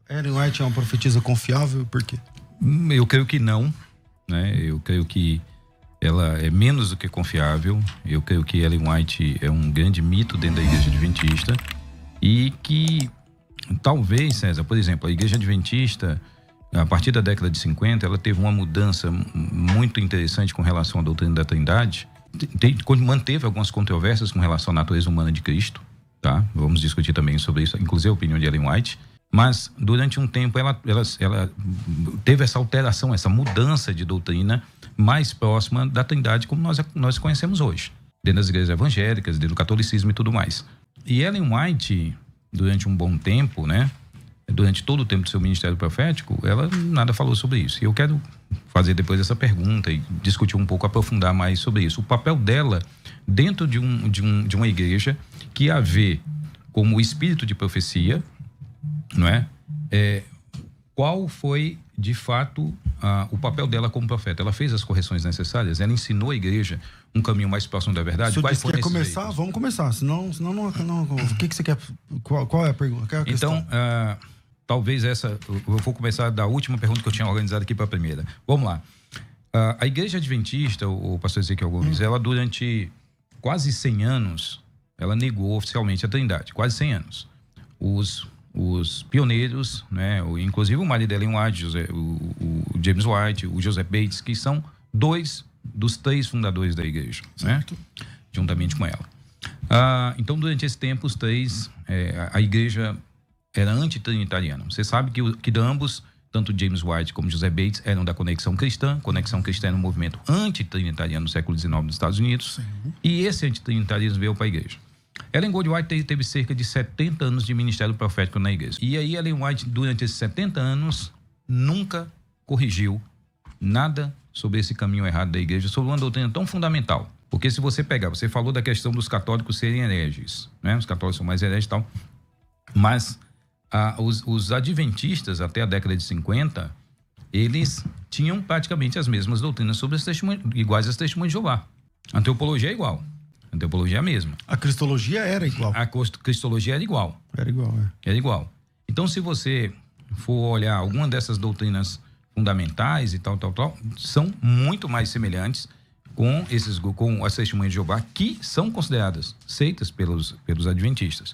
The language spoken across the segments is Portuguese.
Ellen White é uma profetisa confiável, por quê? Eu creio que não, né? Eu creio que ela é menos do que confiável. Eu creio que Ellen White é um grande mito dentro da Igreja Adventista e que talvez, César, por exemplo, a Igreja Adventista, a partir da década de 50, ela teve uma mudança muito interessante com relação à doutrina da Trindade. Manteve algumas controvérsias com relação à natureza humana de Cristo, tá? Vamos discutir também sobre isso, inclusive a opinião de Ellen White. Mas, durante um tempo, ela teve essa alteração, essa mudança de doutrina mais próxima da Trindade como nós conhecemos hoje, dentro das igrejas evangélicas, dentro do catolicismo e tudo mais. E Ellen White, durante um bom tempo, né, durante todo o tempo do seu ministério profético, ela nada falou sobre isso. E eu quero fazer depois essa pergunta e discutir um pouco, aprofundar mais sobre isso. O papel dela dentro de uma igreja que a vê como o espírito de profecia, não é? Qual foi, de fato, o papel dela como profeta? Ela fez as correções necessárias? Ela ensinou a igreja um caminho mais próximo da verdade? Quais foram esses começar? Veículos? Vamos começar, senão não, o que você quer? Qual é a pergunta? Qual é a questão? Então, talvez eu vou começar da última pergunta que eu tinha organizado aqui para a primeira. Vamos lá. A igreja adventista, o pastor Ezequiel Gomes, ela durante quase 100 anos, ela negou oficialmente a Trindade, quase 100 anos. Os pioneiros, né, inclusive o marido Ellen White, o James White, o Joseph Bates, que são 2 dos 3 fundadores da igreja, né, juntamente com ela. Então, durante esse tempo, os 3, a igreja era antitrinitariana. Você sabe que ambos, tanto James White como Joseph Bates, eram da Conexão Cristã. Conexão Cristã era um movimento antitrinitariano no século XIX nos Estados Unidos. Sim. E esse antitrinitarismo veio para a igreja. Ellen White teve cerca de 70 anos de ministério profético na igreja. E aí Ellen White, durante esses 70 anos, nunca corrigiu nada sobre esse caminho errado da igreja, sobre uma doutrina tão fundamental. Porque se você pegar, você falou da questão dos católicos serem hereges, né? Os católicos são mais hereges e tal. Mas os adventistas, até a década de 50, eles tinham praticamente as mesmas doutrinas sobre iguais às testemunhas de Jeová. A antropologia é igual. A antropologia é a mesma. A cristologia era igual. A cristologia era igual. Era igual. Então, se você for olhar alguma dessas doutrinas fundamentais e tal, são muito mais semelhantes com as testemunhas de Jeová, que são consideradas seitas pelos adventistas.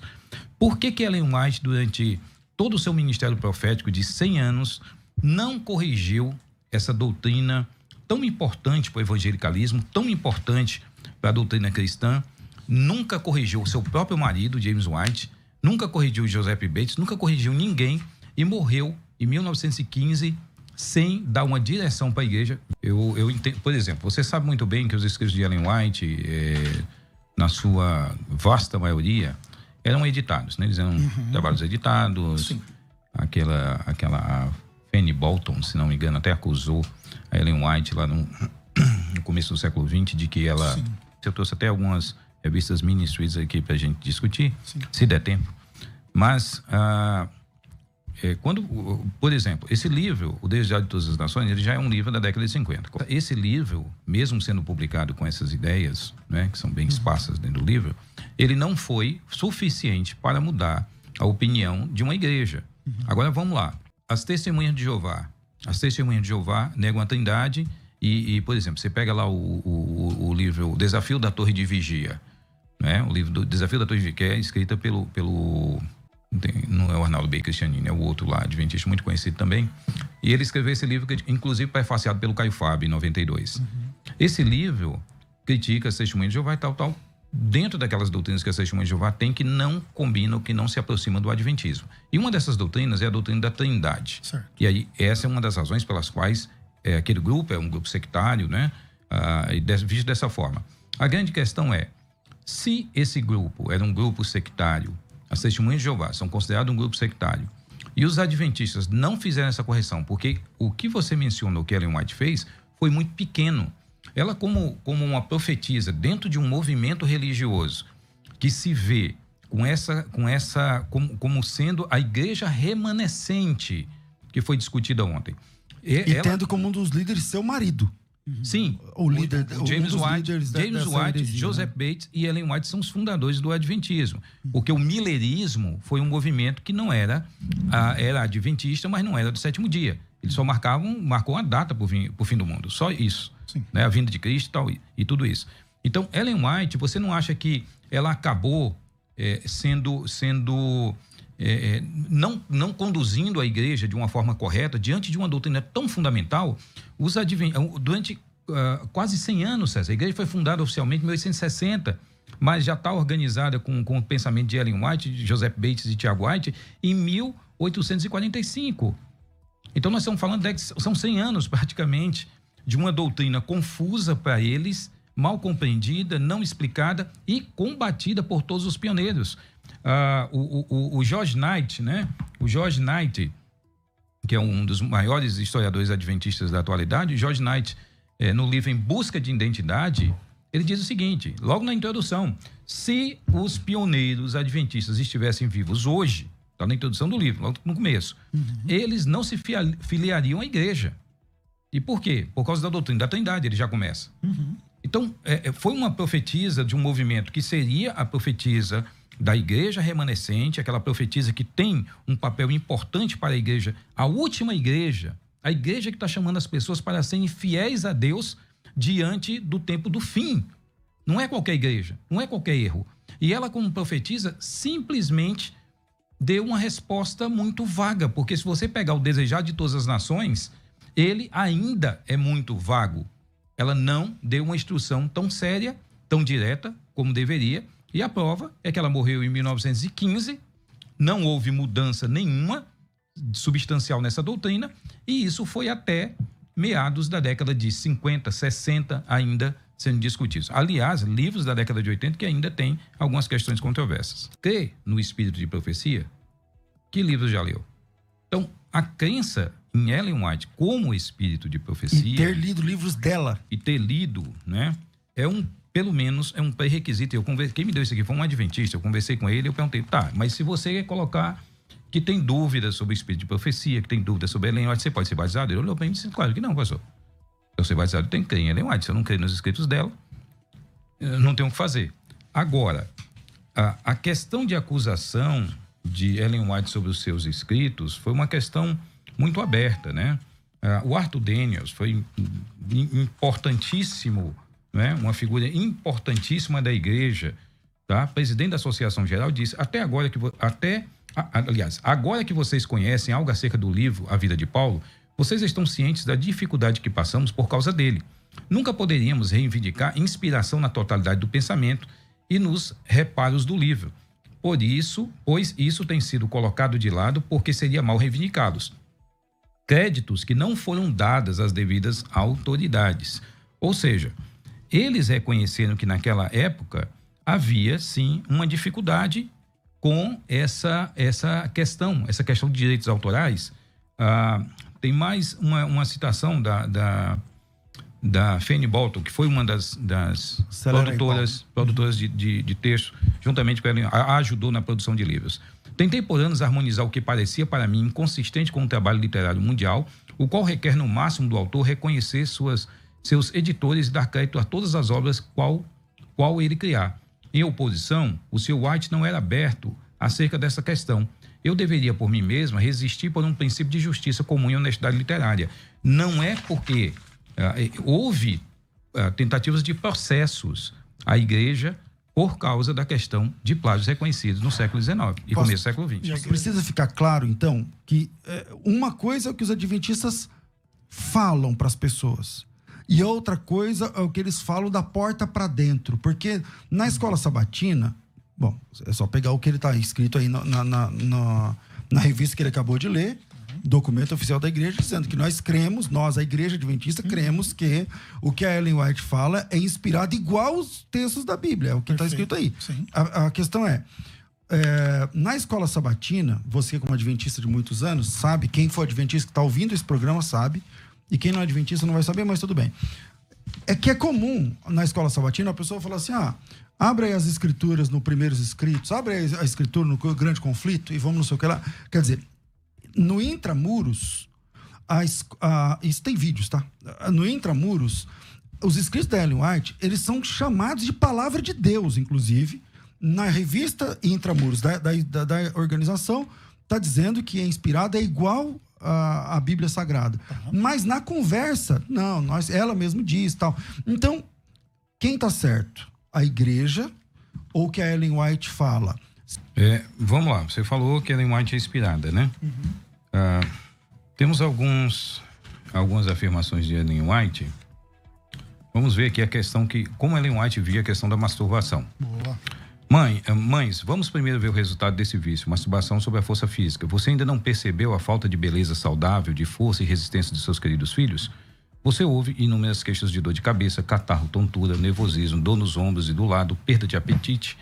Por que Ellen White, durante todo o seu ministério profético de 100 anos, não corrigiu essa doutrina tão importante para o evangelicalismo, tão importante para a doutrina cristã? Nunca corrigiu o seu próprio marido, James White, nunca corrigiu Joseph Bates, nunca corrigiu ninguém e morreu em 1915 sem dar uma direção para a igreja. Eu entendo, por exemplo, você sabe muito bem que os escritos de Ellen White, na sua vasta maioria, eram editados, né? Eles eram trabalhos editados. Sim. Aquela Fanny Bolton, se não me engano, até acusou a Ellen White lá no começo do século XX de que ela... Sim. Eu trouxe até algumas revistas Ministries aqui pra gente discutir, sim, se der tempo. Mas, por exemplo, esse livro, O Deus de Todas as Nações, ele já é um livro da década de 50. Esse livro, mesmo sendo publicado com essas ideias, né, que são bem esparsas dentro do livro, ele não foi suficiente para mudar a opinião de uma igreja. Agora, vamos lá. As testemunhas de Jeová negam a Trindade. E, por exemplo, você pega lá o livro O Desafio da Torre de Vigia, né? O livro do Desafio da Torre de Vigia, que é escrita não é o Arnaldo B. Cristianini, é o outro lá, adventista, muito conhecido também. E ele escreveu esse livro, que inclusive prefaciado pelo Caio Fábio, em 92. Esse livro critica as testemunhas de Jeová e tal, dentro daquelas doutrinas que as testemunhas de Jeová têm, que não combinam, que não se aproximam do adventismo. E uma dessas doutrinas é a doutrina da Trindade. Certo. E aí, essa é uma das razões pelas quais aquele grupo é um grupo sectário, né? Visto dessa forma. A grande questão é, se esse grupo era um grupo sectário, as testemunhas de Jeová são consideradas um grupo sectário, e os adventistas não fizeram essa correção, porque o que você mencionou que Ellen White fez foi muito pequeno. Ela, como uma profetisa dentro de um movimento religioso que se vê como sendo a igreja remanescente que foi discutida ontem. Tendo como um dos líderes seu marido. Sim. O líder, James White, Joseph Bates e Ellen White são os fundadores do Adventismo. Porque o millerismo foi um movimento que não era adventista, mas não era do sétimo dia. Eles só marcou uma data pro fim do mundo. Só isso. Né? A vinda de Cristo e tudo isso. Então, Ellen White, você não acha que ela acabou não conduzindo a igreja de uma forma correta diante de uma doutrina tão fundamental? Durante quase 100 anos, César, a igreja foi fundada oficialmente em 1860, mas já está organizada com o pensamento de Ellen White, de Joseph Bates e Tiago White em 1845. Então nós estamos falando são 100 anos praticamente de uma doutrina confusa para eles, mal compreendida, não explicada e combatida por todos os pioneiros. O George Knight, né? O George Knight, que é um dos maiores historiadores adventistas da atualidade, George Knight, no livro Em Busca de Identidade, ele diz o seguinte, logo na introdução: se os pioneiros adventistas estivessem vivos hoje, está na introdução do livro, logo no começo, eles não se filiariam à igreja. E por quê? Por causa da doutrina da Trindade, ele já começa. Então, foi uma profetisa de um movimento que seria a profetisa da igreja remanescente, aquela profetisa que tem um papel importante para a igreja, a última igreja, a igreja que está chamando as pessoas para serem fiéis a Deus diante do tempo do fim. Não é qualquer igreja, não é qualquer erro. E ela, como profetisa, simplesmente deu uma resposta muito vaga, porque se você pegar o Desejar de Todas as Nações, ele ainda é muito vago. Ela não deu uma instrução tão séria, tão direta como deveria, e a prova é que ela morreu em 1915, não houve mudança nenhuma substancial nessa doutrina, e isso foi até meados da década de 50, 60 ainda sendo discutidos. Aliás, livros da década de 80 que ainda têm algumas questões controversas. Crê no espírito de profecia? Que livro já leu? Então, a crença em Ellen White como espírito de profecia... E ter lido livros dela. E ter lido, né? Pelo menos é um pré-requisito. Quem me deu isso aqui foi um adventista, eu conversei com ele, eu perguntei, tá, mas se você colocar que tem dúvidas sobre o espírito de profecia, que tem dúvidas sobre Ellen White, você pode ser batizado? Ele olhou bem e disse, claro que não, pastor. Eu ser batizado, eu tenho que crer em Ellen White. Se eu não crer nos escritos dela, eu não tenho o que fazer. Agora, a questão de acusação de Ellen White sobre os seus escritos foi uma questão muito aberta, né? O Arthur Daniels foi importantíssimo, né? Uma figura importantíssima da igreja, tá? Presidente da Associação Geral, disse, agora que vocês conhecem algo acerca do livro A Vida de Paulo, vocês estão cientes da dificuldade que passamos por causa dele. Nunca poderíamos reivindicar inspiração na totalidade do pensamento e nos reparos do livro. Pois isso tem sido colocado de lado porque seria mal reivindicá-los. Créditos que não foram dados às devidas autoridades. Ou seja, eles reconheceram que naquela época havia, sim, uma dificuldade com essa questão de direitos autorais. Tem mais uma citação da Fanny Bolton, que foi uma das produtoras de texto, juntamente com ela, ajudou na produção de livros. Tentei por anos harmonizar o que parecia para mim inconsistente com o trabalho literário mundial, o qual requer no máximo do autor reconhecer seus editores e dar crédito a todas as obras qual ele criar. Em oposição, o Sr. White não era aberto acerca dessa questão. Eu deveria, por mim mesma, resistir por um princípio de justiça comum e honestidade literária. Não é porque houve tentativas de processos à igreja por causa da questão de plágios reconhecidos no século XIX e começo do século XX. Precisa ficar claro, então, que uma coisa é o que os adventistas falam para as pessoas e outra coisa é o que eles falam da porta para dentro. Porque na escola sabatina, bom, é só pegar o que ele está escrito aí na revista que ele acabou de ler, documento oficial da igreja, dizendo que nós, a igreja adventista, cremos que o que a Ellen White fala é inspirado igual aos textos da Bíblia, é o que está escrito aí. A questão na escola sabatina, você como adventista de muitos anos, sabe, quem for adventista que está ouvindo esse programa sabe, e quem não é adventista não vai saber, mas tudo bem. É que é comum na escola sabatina a pessoa falar assim, abre aí as escrituras no Primeiros Escritos, abre aí a escritura no Grande Conflito e vamos não sei o que lá. Quer dizer, no intramuros, Isso tem vídeos, tá? No Intramuros, os escritos da Ellen White, eles são chamados de palavra de Deus, inclusive. Na revista Intramuros da organização, está dizendo que é inspirada, é igual a Bíblia Sagrada. Mas na conversa, não, ela mesma diz tal. Então, quem está certo? A igreja ou que a Ellen White fala? Vamos lá, você falou que a Ellen White é inspirada, né? Temos algumas afirmações de Ellen White. Vamos ver aqui a questão como Ellen White via a questão da masturbação. Boa. Mães, vamos primeiro ver o resultado desse vício, masturbação sobre a força física. Você ainda não percebeu a falta de beleza saudável, de força e resistência de seus queridos filhos? Você ouve inúmeras queixas de dor de cabeça, catarro, tontura, nervosismo, dor nos ombros e do lado, perda de apetite,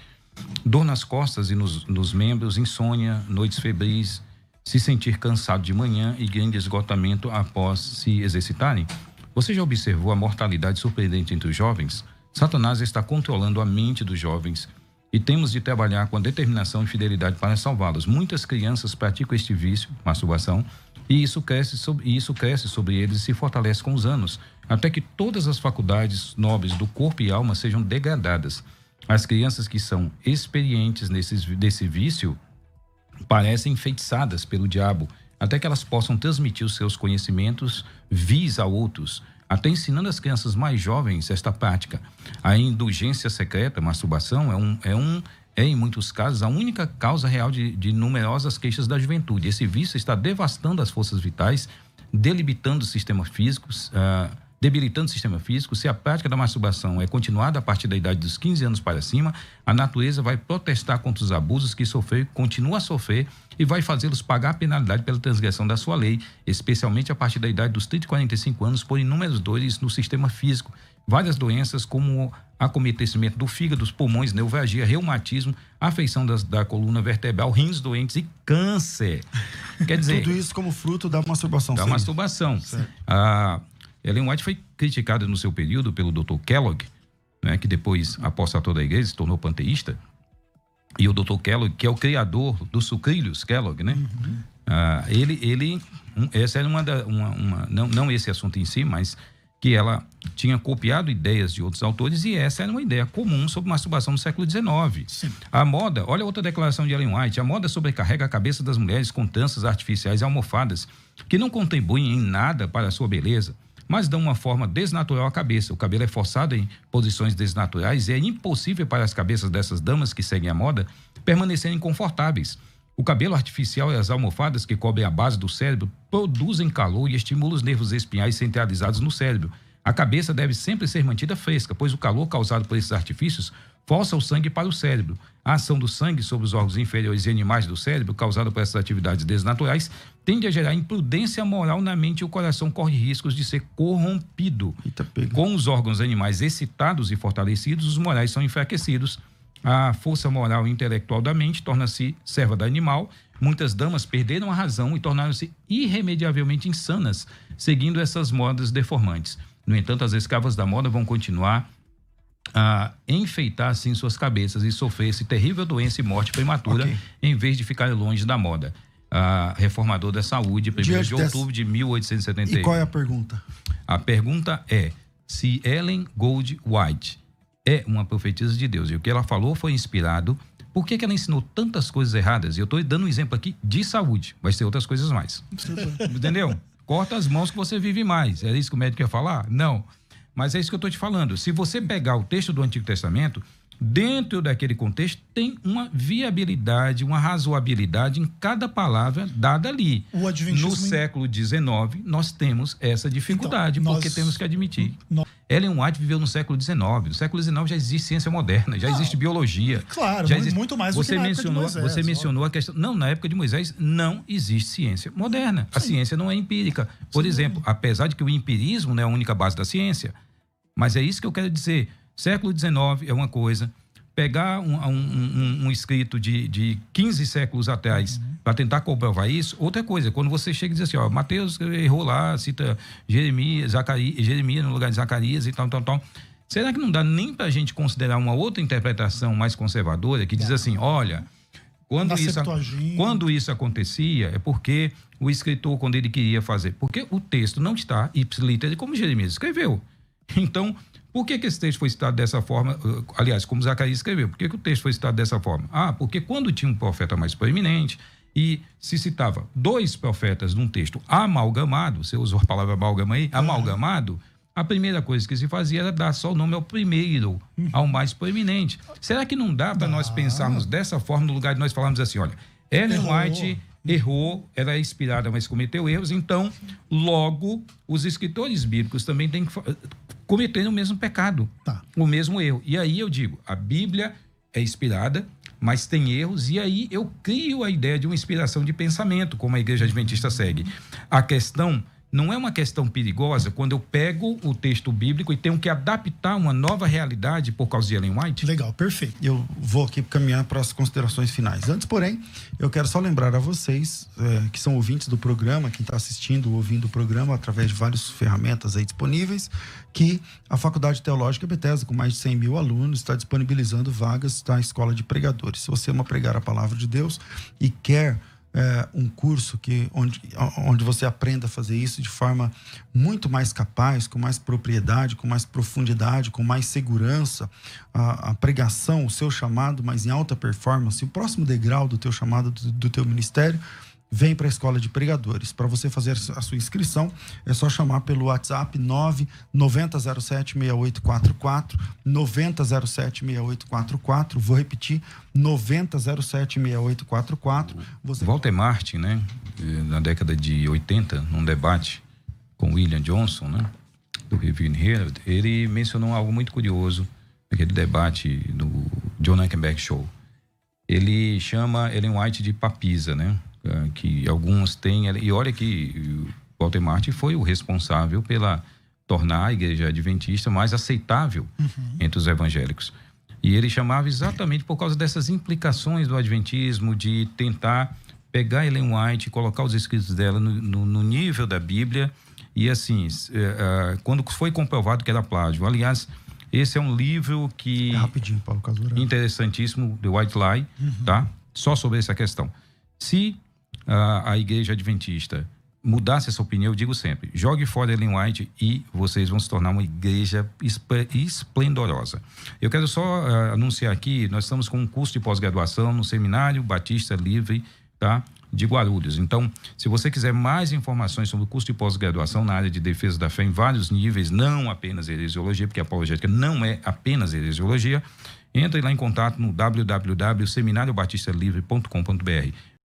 dor nas costas e nos membros, insônia, noites febris, se sentir cansado de manhã e grande esgotamento após se exercitarem. Você já observou a mortalidade surpreendente entre os jovens? Satanás está controlando a mente dos jovens e temos de trabalhar com determinação e fidelidade para salvá-los. Muitas crianças praticam este vício, masturbação, e isso cresce sobre eles e se fortalece com os anos, até que todas as faculdades nobres do corpo e alma sejam degradadas. As crianças que são experientes desse vício parecem enfeitiçadas pelo diabo, até que elas possam transmitir os seus conhecimentos vis a outros, até ensinando as crianças mais jovens esta prática. A indulgência secreta, masturbação, é em muitos casos a única causa real de numerosas queixas da juventude. Esse vício está devastando as forças vitais, debilitando o sistema físico. Se a prática da masturbação é continuada a partir da idade dos 15 anos para cima, a natureza vai protestar contra os abusos que sofreu, continua a sofrer e vai fazê-los pagar a penalidade pela transgressão da sua lei, especialmente a partir da idade dos 30 e 45 anos, por inúmeras dores no sistema físico. Várias doenças como acometecimento do fígado, dos pulmões, neuralgia, reumatismo, afecção da coluna vertebral, rins doentes e câncer. Quer dizer... Tudo isso como fruto da masturbação. Da masturbação. Ellen White foi criticada no seu período pelo Dr. Kellogg, né, que depois apostatou da igreja, se tornou panteísta. E o Dr. Kellogg, que é o criador dos sucrilhos Kellogg, né? Essa era não esse assunto em si, mas que ela tinha copiado ideias de outros autores e essa era uma ideia comum sobre masturbação no século XIX. Sim. A moda, olha outra declaração de Ellen White, a moda sobrecarrega a cabeça das mulheres com tranças artificiais e almofadas que não contribuem em nada para a sua beleza, mas dão uma forma desnatural à cabeça. O cabelo é forçado em posições desnaturais e é impossível para as cabeças dessas damas que seguem a moda permanecerem confortáveis. O cabelo artificial e as almofadas que cobrem a base do cérebro produzem calor e estimulam os nervos espinhais centralizados no cérebro. A cabeça deve sempre ser mantida fresca, pois o calor causado por esses artifícios força o sangue para o cérebro. A ação do sangue sobre os órgãos inferiores e animais do cérebro, causada por essas atividades desnaturais, tende a gerar imprudência moral na mente e o coração corre riscos de ser corrompido. Com os órgãos animais excitados e fortalecidos, os morais são enfraquecidos. A força moral e intelectual da mente torna-se serva da animal. Muitas damas perderam a razão e tornaram-se irremediavelmente insanas, seguindo essas modas deformantes. No entanto, as escravas da moda vão continuar a enfeitar assim suas cabeças e sofrer essa terrível doença e morte prematura, em vez de ficar longe da moda. Reformador da Saúde, 1º de outubro de 1871. E qual é a pergunta? A pergunta é se Ellen Gold White é uma profetisa de Deus. E o que ela falou foi inspirado. Por que ela ensinou tantas coisas erradas? E eu estou dando um exemplo aqui de saúde. Vai ser outras coisas mais. Entendeu? Corta as mãos que você vive mais. Era isso que o médico ia falar? Não. Mas é isso que eu estou te falando. Se você pegar o texto do Antigo Testamento, dentro daquele contexto, tem uma viabilidade, uma razoabilidade em cada palavra dada ali. O adventismo... No século XIX, nós temos essa dificuldade, então, porque temos que admitir. Ellen White viveu no século XIX. No século XIX já existe ciência moderna, já existe biologia. Claro, já existe... muito mais do que na época de Moisés. Você mencionou a questão... Não, na época de Moisés não existe ciência moderna. A ciência não é empírica. Por exemplo, apesar de que o empirismo não é a única base da ciência, mas é isso que eu quero dizer. Século XIX é uma coisa, pegar um escrito de 15 séculos atrás para tentar comprovar isso, outra coisa. Quando você chega e diz assim, ó, Mateus errou lá, cita Jeremias no lugar de Zacarias e tal. Será que não dá nem para a gente considerar uma outra interpretação mais conservadora que diz assim, olha, Quando isso acontecia, é porque o escritor, quando ele queria fazer... Porque o texto não está ipsiliter como Jeremias escreveu. Então, por que esse texto foi citado dessa forma? Aliás, como Zacarias escreveu. Por que o texto foi citado dessa forma? Porque quando tinha um profeta mais proeminente e se citava 2 profetas num texto amalgamado, você usou a palavra amálgama aí, amalgamado, a primeira coisa que se fazia era dar só o nome ao primeiro, ao mais proeminente. Será que não dá para nós pensarmos dessa forma, no lugar de nós falarmos assim, olha, Ellen White errou, ela é inspirada, mas cometeu erros, então, logo, os escritores bíblicos também têm que cometer o mesmo pecado, o mesmo erro. E aí eu digo, a Bíblia é inspirada, mas tem erros, e aí eu crio a ideia de uma inspiração de pensamento, como a Igreja Adventista segue. A questão não é uma questão perigosa quando eu pego o texto bíblico e tenho que adaptar uma nova realidade por causa de Ellen White? Legal, perfeito. Eu vou aqui caminhar para as considerações finais. Antes, porém, eu quero só lembrar a vocês que são ouvintes do programa, quem está assistindo, ouvindo o programa através de várias ferramentas aí disponíveis, que a Faculdade Teológica Bethesda, com mais de 100 mil alunos, está disponibilizando vagas na Escola de Pregadores. Se você ama pregar a palavra de Deus e quer um curso onde você aprenda a fazer isso de forma muito mais capaz, com mais propriedade, com mais profundidade, com mais segurança, a pregação, o seu chamado, mas em alta performance, o próximo degrau do teu chamado, do teu ministério, vem para a Escola de Pregadores. Para você fazer a sua inscrição, é só chamar pelo WhatsApp 990076844, 90076844. Vou repetir, 90076844. Walter Martin, né, na década de 80, num debate com William Johnson, né, do Review Herald, ele mencionou algo muito curioso naquele debate do John Ankenbeck Show. Ele chama Ellen White de papisa, né? Que alguns têm, e olha que Walter Martin foi o responsável pela tornar a Igreja Adventista mais aceitável entre os evangélicos. E ele chamava exatamente por causa dessas implicações do Adventismo, de tentar pegar Ellen White e colocar os escritos dela no nível da Bíblia, e assim, quando foi comprovado que era plágio. Aliás, esse é um livro que... rapidinho, Paulo Casurano. Interessantíssimo, The White Lie, tá? Só sobre essa questão. Se a Igreja Adventista mudasse essa opinião, eu digo sempre, jogue fora Ellen White e vocês vão se tornar uma igreja esplendorosa. Eu quero só anunciar aqui, nós estamos com um curso de pós-graduação no Seminário Batista Livre, tá, de Guarulhos. Então, se você quiser mais informações sobre o curso de pós-graduação na área de defesa da fé em vários níveis, não apenas heresiologia, porque a apologética não é apenas heresiologia, entre lá em contato no www.seminariobatistalivre.com.br.